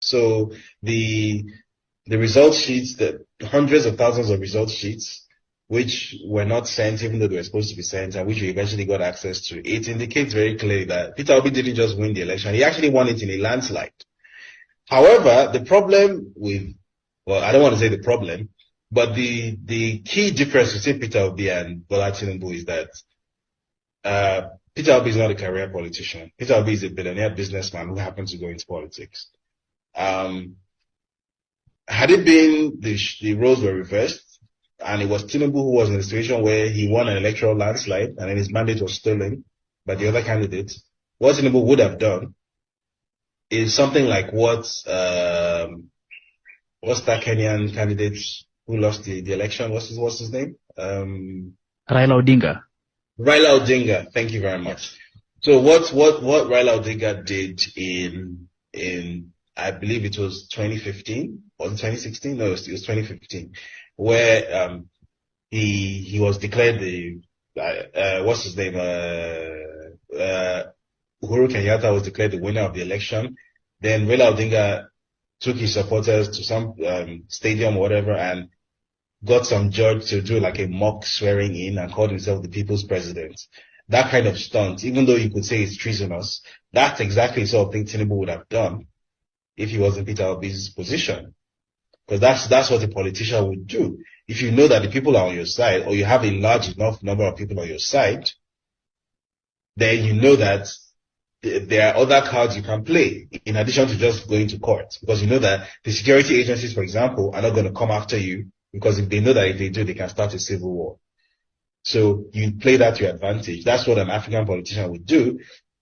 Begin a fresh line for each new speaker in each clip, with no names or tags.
So the result sheets, the hundreds of thousands of result sheets, which were not sent, even though they were supposed to be sent, and which we eventually got access to, it indicates very clearly that Peter Obi didn't just win the election. He actually won it in a landslide. However, the problem with, well, I don't want to say the problem, but the key difference between Peter Obi and Bola Tinubu is that Peter Obi is not a career politician. Peter Obi is a billionaire businessman who happened to go into politics. Had it been the roles were reversed, and it was Tinubu who was in a situation where he won an electoral landslide and then his mandate was stolen by the other candidate, what Tinubu would have done is something like what's that Kenyan candidate who lost the election? What's his name?
Raila Odinga.
Raila Odinga. Thank you very much. So what Raila Odinga did in I believe it was 2015 or 2016? No, it was 2015, where he was declared the what's his name? Uhuru Kenyatta was declared the winner of the election. Then Raila Odinga took his supporters to some stadium or whatever and got some judge to do like a mock swearing in and called himself the people's president. That kind of stunt, even though you could say it's treasonous, that's exactly the sort of thing Tinubu would have done if he was in Peter Obi's position. Because that's what a politician would do. If you know that the people are on your side, or you have a large enough number of people on your side, then you know that there are other cards you can play in addition to just going to court. Because you know that the security agencies, for example, are not going to come after you, because if they know that if they do, they can start a civil war. So you play that to your advantage. That's what an African politician would do.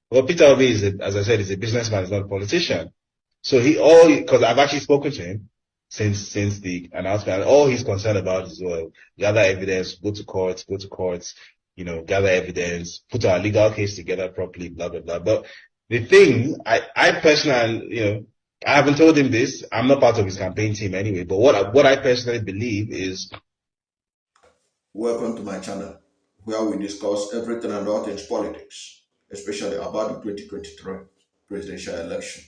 Well, Peter Obi is, as I said, is a businessman, he's not a politician. So because I've actually spoken to him since the announcement, and all he's concerned about is, well, gather evidence, go to courts, gather evidence, put our legal case together properly, blah, blah, blah. But the thing, I personally, I haven't told him this. I'm not part of his campaign team anyway, but what I personally believe is...
Welcome to my channel, where we discuss everything and all things politics, especially about the 2023 presidential election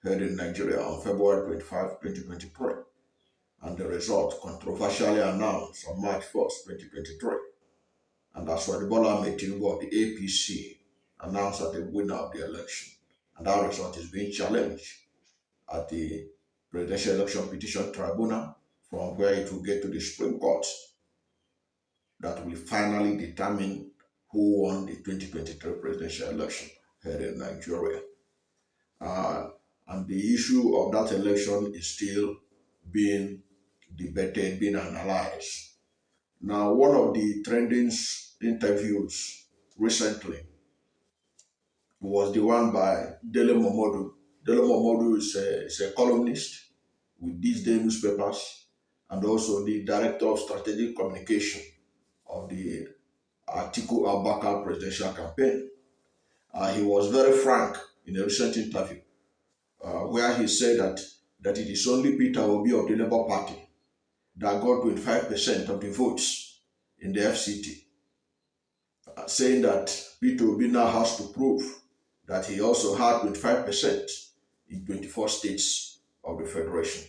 held in Nigeria on February 25, 2023, and the result controversially announced on March 1st, 2023. And that's why Bola Tinubu of the APC announced as the winner of the election. And that result is being challenged at the Presidential Election Petition Tribunal, from where it will get to the Supreme Court, that will finally determine who won the 2023 presidential election held in Nigeria. And the issue of that election is still being debated, being analyzed. Now, one of the trending interviews recently was the one by Dele Momodu. Dele Momodu is a columnist with States-Dele newspapers and also the director of strategic communication of the Atiku Abubakar presidential campaign. He was very frank in a recent interview where he said that it is only Peter Obi of the Labour Party that got 25% of the votes in the FCT, saying that Peter Obi now has to prove that he also had 25% in 24 states of the Federation.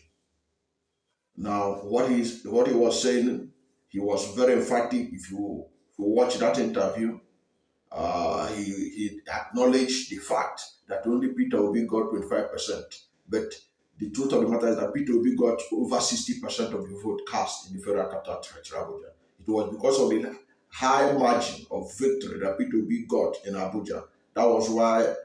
Now, what he was saying, he was very emphatic. If you watch that interview, he acknowledged the fact that only Peter Obi got 25%. But the truth of the matter is that Peter Obi got over 60% of the vote cast in the Federal Capital Territory, Abuja. It was because of the high margin of victory that Peter Obi got in Abuja. That was why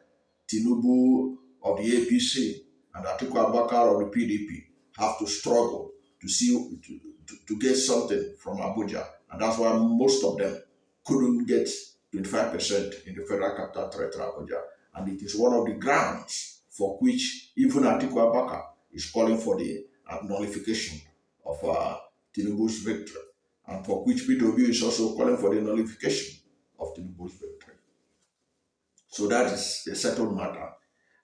Tinubu of the APC and Atiku Abubakar of the PDP have to struggle to get something from Abuja. And that's why most of them couldn't get 25% in the Federal Capital Territory, Abuja. And it is one of the grounds for which even Atiku Abubakar is calling for the nullification of Tinubu's victory, and for which Peter Obi is also calling for the nullification of Tinubu's victory. So that is a settled matter.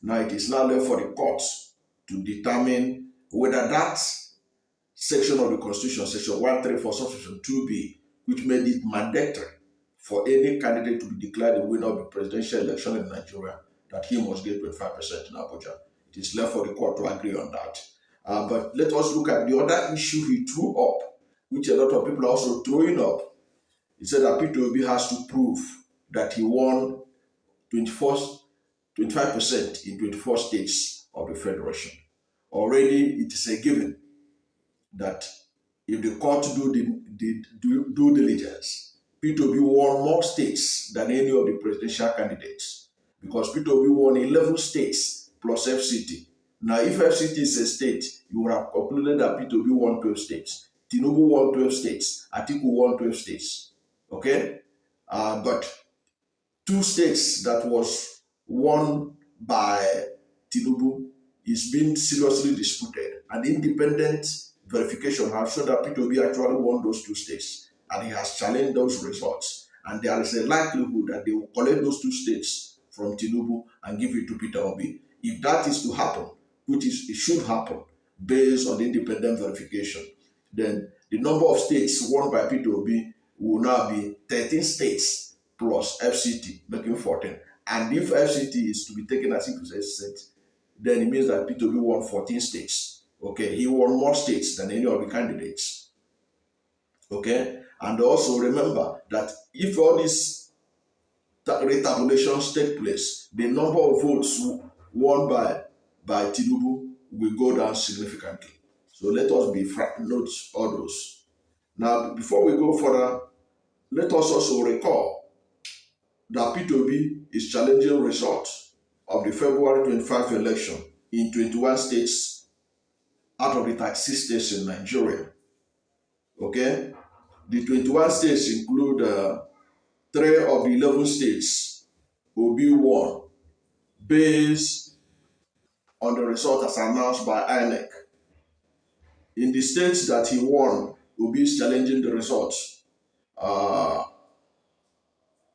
Now it is now left for the courts to determine whether that section of the Constitution, Section 134, Subsection 2B, which made it mandatory for any candidate to be declared the winner of the presidential election in Nigeria, that he must get 25% in Abuja. It is left for the court to agree on that. But let us look at the other issue he threw up, which a lot of people are also throwing up. He said that Peter Obi has to prove that he won 25% in 24 states of the Federation. Already it is a given that if the court do due diligence, Peter Obi won more states than any of the presidential candidates, because Peter Obi won 11 states plus FCT. Now, if FCT is a state, you would have concluded that Peter Obi won 12 states. Tinubu won 12 states. Atiku won 12 states. Okay? But 2 states that was won by Tinubu is being seriously disputed. An independent verification has shown that Peter Obi actually won those 2 states, and he has challenged those results. And there is a likelihood that they will collect those 2 states from Tinubu and give it to Peter Obi. If that is to happen, which it should happen based on the independent verification, then the number of states won by Peter Obi will now be 13 states plus FCT, making 14. And if FCT is to be taken as if it's a state, then it means that Peter Obi won 14 states. Okay, he won more states than any of the candidates. Okay, and also remember that if all these retabulations take place, the number of votes won by Tinubu will go down significantly. So let us note all those. Now, before we go further, let us also recall that Peter Obi is challenging results of the February 25 election in 21 states out of the 36 states in Nigeria. Okay? The 21 states include 3 of the 11 states Obi won based on the result as announced by INEC. In the states that he won, Obi is challenging the results.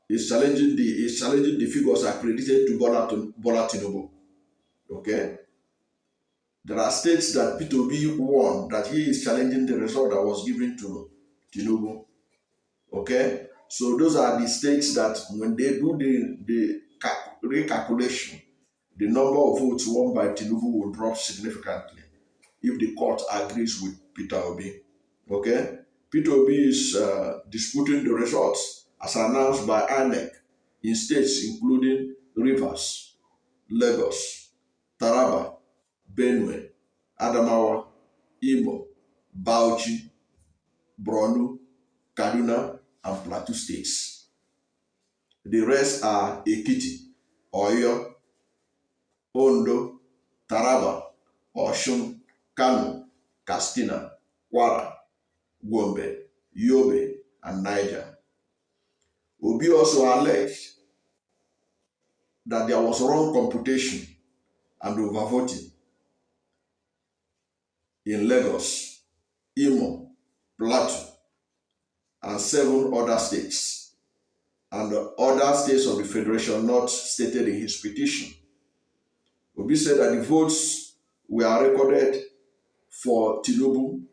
Is challenging the figures accredited to Bola Tinubu. Okay? There are states that Peter Obi won that he is challenging the result that was given to Tinubu. Okay? So those are the states that when they do the recalculation, the number of votes won by Tinubu will drop significantly if the court agrees with Peter Obi. Okay? Peter Obi is disputing the results as announced by INEC in states including Rivers, Lagos, Taraba, Benue, Adamawa, Imo, Bauchi, Borno, Kaduna, and Plateau states. The rest are Ekiti, Oyo, Ondo, Taraba, Osun, Kano, Katsina, Kwara, Gombe, Yobe, and Niger. Obi also alleged that there was wrong computation and overvoting in Lagos, Imo, Plateau, and 7 other states, and the other states of the Federation not stated in his petition. Obi said that the votes were recorded for Tinubu,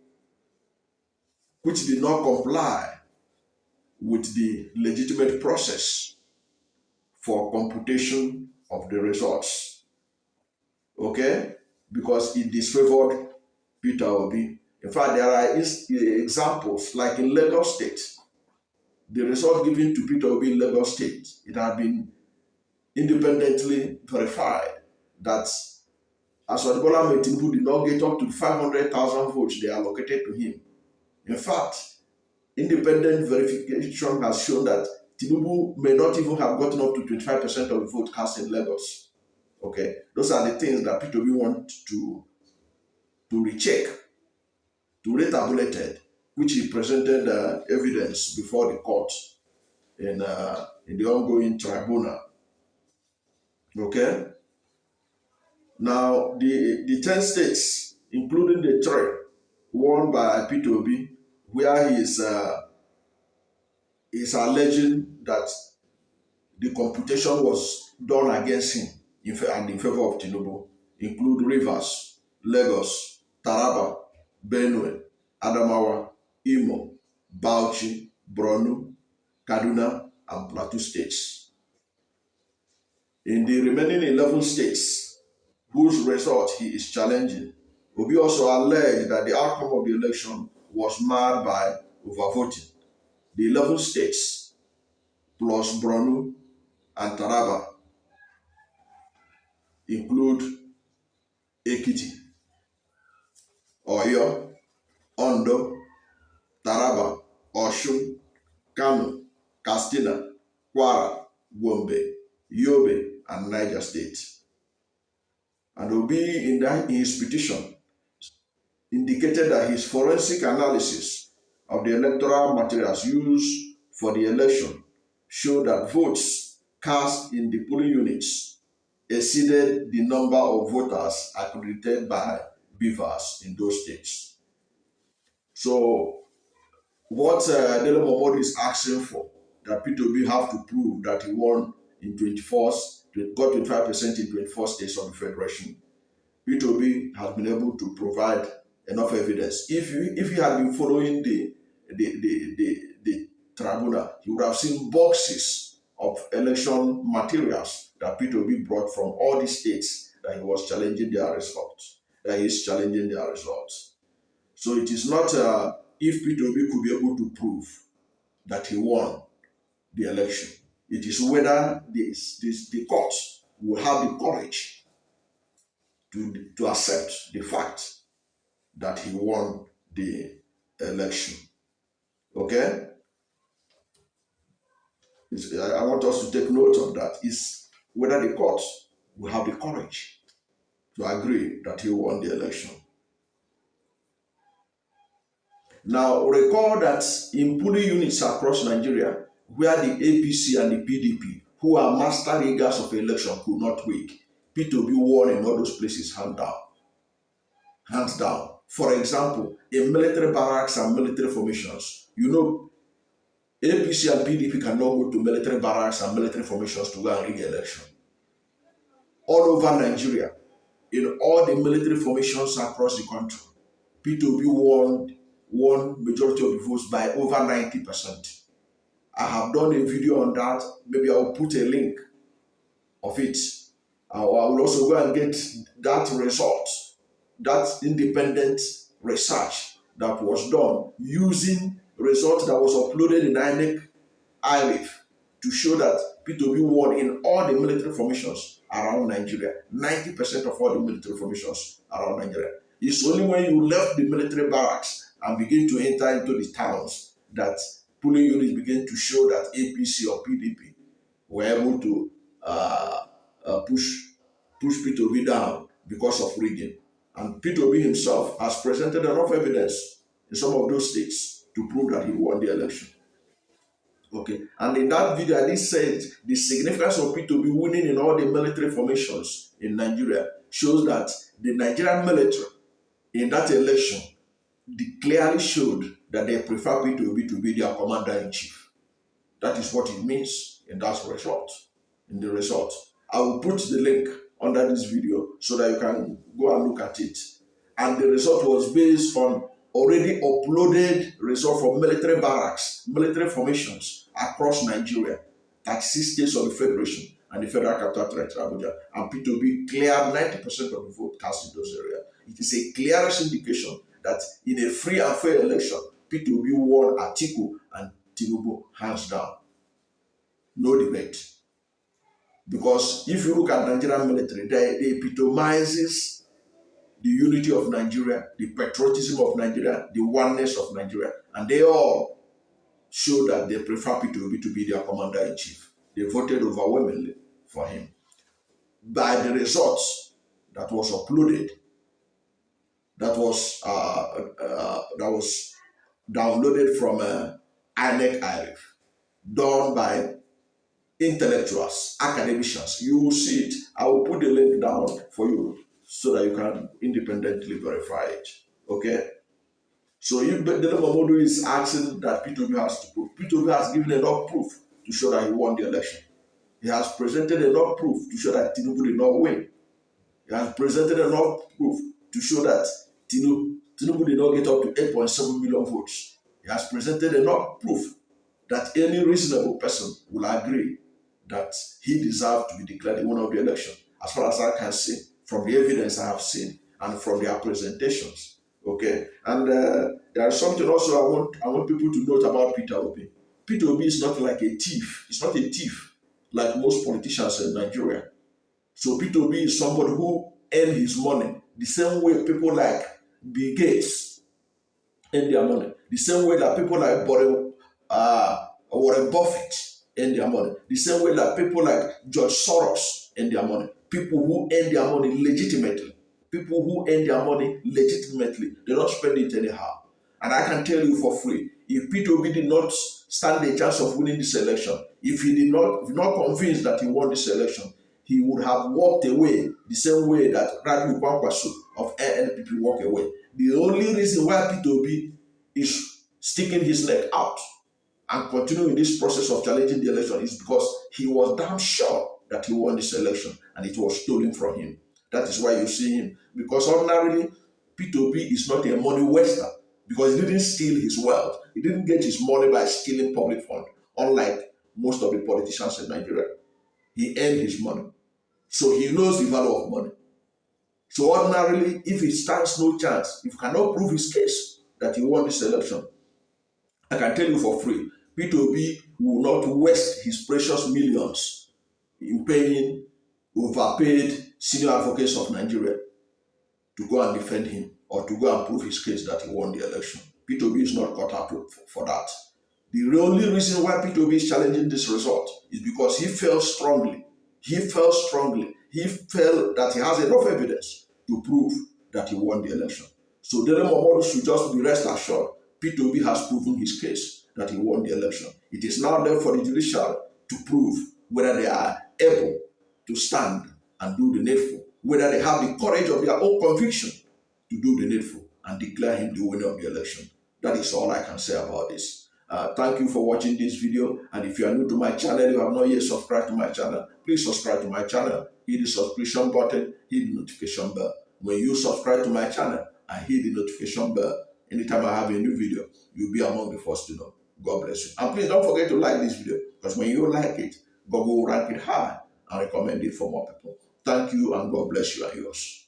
which did not comply with the legitimate process for computation of the results. Okay? Because it disfavored Peter Obi. In fact, there are examples, like in Lagos State, the result given to Peter Obi in Lagos State, it had been independently verified that Bola Tinubu did not get up to 500,000 votes they allocated to him. In fact, independent verification has shown that Tinubu may not even have gotten up to 25% of the vote cast in Lagos. Okay, those are the things that Peter Obi wants to recheck, to retabulated, which he presented evidence before the court in the ongoing tribunal. Okay. Now the 10 states, including the 3 won by Peter Obi, where he is alleging that the computation was done against him and in favor of Tinubu, include Rivers, Lagos, Taraba, Benue, Adamawa, Imo, Bauchi, Borno, Kaduna, and Plateau states. In the remaining 11 states, whose result he is challenging. Obi also alleged that the outcome of the election was marred by overvoting. The 11 states plus Borno and Taraba include Ekiti, Oyo, Ondo, Taraba, Osun, Kano, Katsina, Kwara, Gombe, Yobe, and Niger State. And Obi, in his petition, indicated that his forensic analysis of the electoral materials used for the election showed that votes cast in the polling units exceeded the number of voters accredited by beavers in those states. So what Dele Momodu is asking for, that Peter Obi have to prove that he won in 24th, got 25% in 24 states of the Federation. Peter Obi has been able to provide enough evidence. If he had been following the tribunal, he would have seen boxes of election materials that Peter Obi brought from all the states that he was challenging their results, that he is challenging their results. So it is not if Peter Obi could be able to prove that he won the election. It is whether the court will have the courage to accept the fact that he won the election. Okay? I want us to take note of that. Is whether the court will have the courage to agree that he won the election. Now, recall that in polling units across Nigeria, where the APC and the PDP, who are master riggers of election, could not win, Peter Obi won in all those places hands down. For example, in military barracks and military formations, you know, APC and PDP cannot go to military barracks and military formations to go and rig election. All over Nigeria, in all the military formations across the country, Peter Obi won majority of the votes by over 90%. I have done a video on that. Maybe I will put a link of it. I will also go and get that result, that independent research that was done using results that was uploaded in INEC IRIF to show that Peter Obi won in all the military formations around Nigeria. 90% of all the military formations around Nigeria. It's only when you left the military barracks and begin to enter into the towns that polling units begin to show that APC or PDP were able to push Peter Obi down because of rigging. And Peter Obi himself has presented enough evidence in some of those states to prove that he won the election. Okay, and in that video, I did say the significance of Peter Obi winning in all the military formations in Nigeria shows that the Nigerian military in that election clearly showed that they prefer Peter Obi to be their commander-in-chief. That is what it means in that result. In the result, I will put the link under this video so that you can go and look at it. And the result was based on already uploaded result from military barracks, military formations across Nigeria, 36 states of the Federation and the Federal Capital Territory, Abuja. And Peter Obi cleared 90% of the vote cast in those areas. It is a clearest indication that in a free and fair election, Peter Obi won Atiku and Tinubu hands down. No debate. Because if you look at Nigerian military, they epitomizes the unity of Nigeria, the patriotism of Nigeria, the oneness of Nigeria. And they all show that they prefer Peter Obi to be their commander-in-chief. They voted overwhelmingly for him. By the results that was uploaded, that was downloaded from INEC IRIF, done by intellectuals, academicians. You will see it. I will put the link down for you so that you can independently verify it. Okay? So if Dele Momodu is asking that Peter Obi has to prove, Peter Obi has given enough proof to show that he won the election. He has presented enough proof to show that Tinubu did not win. He has presented enough proof to show that Tinubu did not get up to 8.7 million votes. He has presented enough proof that any reasonable person will agree that he deserved to be declared the winner of the election. As far as I can see, from the evidence I have seen and from their presentations. Okay, and there is something also I want people to note about Peter Obi. Peter Obi is not like a thief. He's not a thief like most politicians in Nigeria. So Peter Obi is somebody who earned his money the same way people like Bill Gates earn their money, the same way that people like Warren Buffett earn their money, the same way that people like George Soros earn their money. People who earn their money legitimately. People who earn their money legitimately. They don't spend it anyhow. And I can tell you for free, if Peter Obi did not stand a chance of winning this election, if he not convinced that he won this election, he would have walked away the same way that Radu Kwankwaso of NPP walked away. The only reason why Peter Obi is sticking his neck out and continuing this process of challenging the election is because he was damn sure that he won this election and it was stolen from him. That is why you see him. Because ordinarily, Peter Obi is not a money waster because he didn't steal his wealth. He didn't get his money by stealing public funds, unlike most of the politicians in Nigeria. He earned his money. So he knows the value of money. So ordinarily, if he stands no chance, if he cannot prove his case that he won this election, I can tell you for free, Peter Obi will not waste his precious millions in paying overpaid senior advocates of Nigeria to go and defend him or to go and prove his case that he won the election. Peter Obi is not caught up for that. The only reason why Peter Obi is challenging this result is because he felt strongly. He felt strongly. He felt that he has enough evidence to prove that he won the election. So Dele Momodu should just be rest assured. Peter Obi has proven his case that he won the election. It is now left for the judiciary to prove whether they are able to stand and do the needful, whether they have the courage of their own conviction to do the needful and declare him the winner of the election. That is all I can say about this. Thank you for watching this video. And if you are new to my channel, you have not yet subscribed to my channel, please subscribe to my channel. Hit the subscription button, hit the notification bell. When you subscribe to my channel and hit the notification bell, anytime I have a new video, you'll be among the first to know. God bless you. And please don't forget to like this video, because when you like it, God will rank it high and recommend it for more people. Thank you, and God bless you and yours.